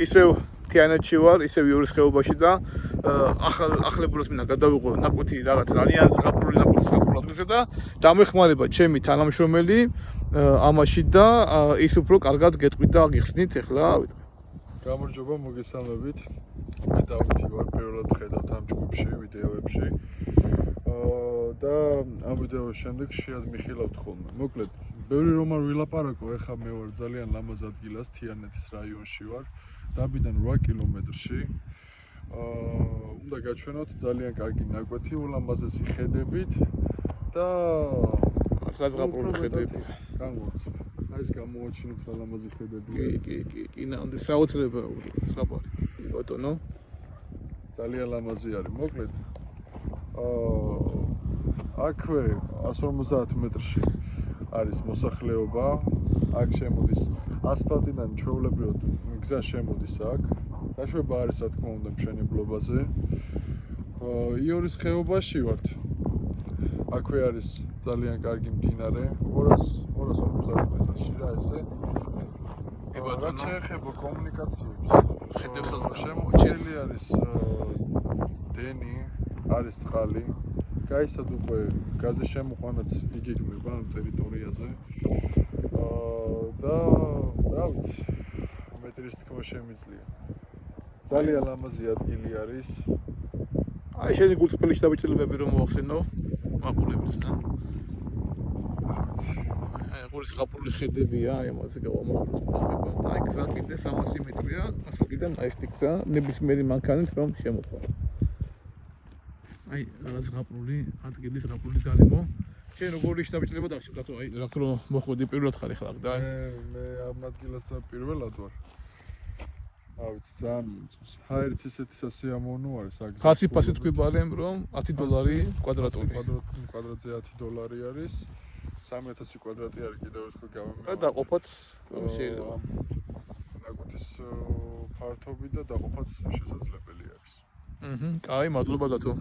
ისევ თიანეთში ვარ, ისევ იურის ხეობაში და ახლებურად მინდა გადავიღო ნაკვეთი რაღაც ძალიან ზღაპრული ნაკვეთი ზღაპრულ და დამეხმარება ჩემი თანამშრომელი ამაში და ის უფრო კარგად გეტყვით და გიხსნით ახლა ვიტყვი. გამარჯობა, მოგესალმებით. მე დავითი ვარ, პირველად ხედავთ ამ ჯგუფში, ვიდეოებში. და ამ ვიდეოს შემდეგ შეად მიხილავთ ხოლმე. მოკლედ, ბევრი რომ არ ვილაპარაკო, ეხლა მე ვარ ძალიან ლამაზ ადგილას, თიანეთის რაიონში ვარ, დაბიდან 8 კილომეტრში. უნდა გაჩვენოთ ძალიან კარგი ნაკვეთი, ულამაზესი ხედებით და საზღაპრული ხედები. განვაცობ. აი ეს გამოაჩინოთ ლამაზი ხედები. კი, ნამდვილად საოცრებაა ზღაპარი. ბატონო. ძალიან ლამაზი არის. მოკლედ, აქვე 150 მეტრში არის მოსახლეობა. აქ შემოდის ასფალტიდან ჩვეულებრივად გზა შემოდის აქ. დაშვება არის რა თქმა უნდა მშენებლობაზე. იორის ხეობაში ვართ. აქვე არის ძალიან კარგი მდინარე 250 მეტრში რა ესე. რა შეეხება კომუნიკაციებს. ხედებს შემოჭრილი არის დენი, არის წყალი. გაიცად უკვე გაზის შემოყვანაც იგეგმება ამ ტერიტორიაზე. და რა ვიცი, მეტრის თქმა შემიძლია. ძალიან ლამაზი ადგილი არის. აი შენი გულწრფელი შთაბეჭდილებები რომ მოახსენო, მაყურებელს რა. აი ყურის ზღაპრული ხედებია, აი ამაზე გავამახვილოთ და აი გზა კიდე 300 მეტრია, ასფალტიდან აი ეს გზა ნებისმიერი მანქანით რომ შემოხვა. აი ზღაპრული ადგილი, ზღაპრული გალიმო. შენ როგორი შთაბეჭდილება დაგჭირდა თუ აი რა თქმა უნდა მოხვედი პირველად ხარ ახლა და მე ამ ადგილას პირველად ვარ. რა ვიცი, ძალიან მომწონს. ჰაერიც ისეთი სასიამოვნო არის აქ. ხასიფასი თქვი ბალემ რომ $10 კვადრატული. კვადრატზე $10 არის. 3000 კვადრატი არის კიდევ ერთხელ გავემეორე. და დაყოფაც შეიძლება. ნაკვეთის ფართობი და დაყოფაც შესაძლებელი არის. კაი, მადლობა დათო.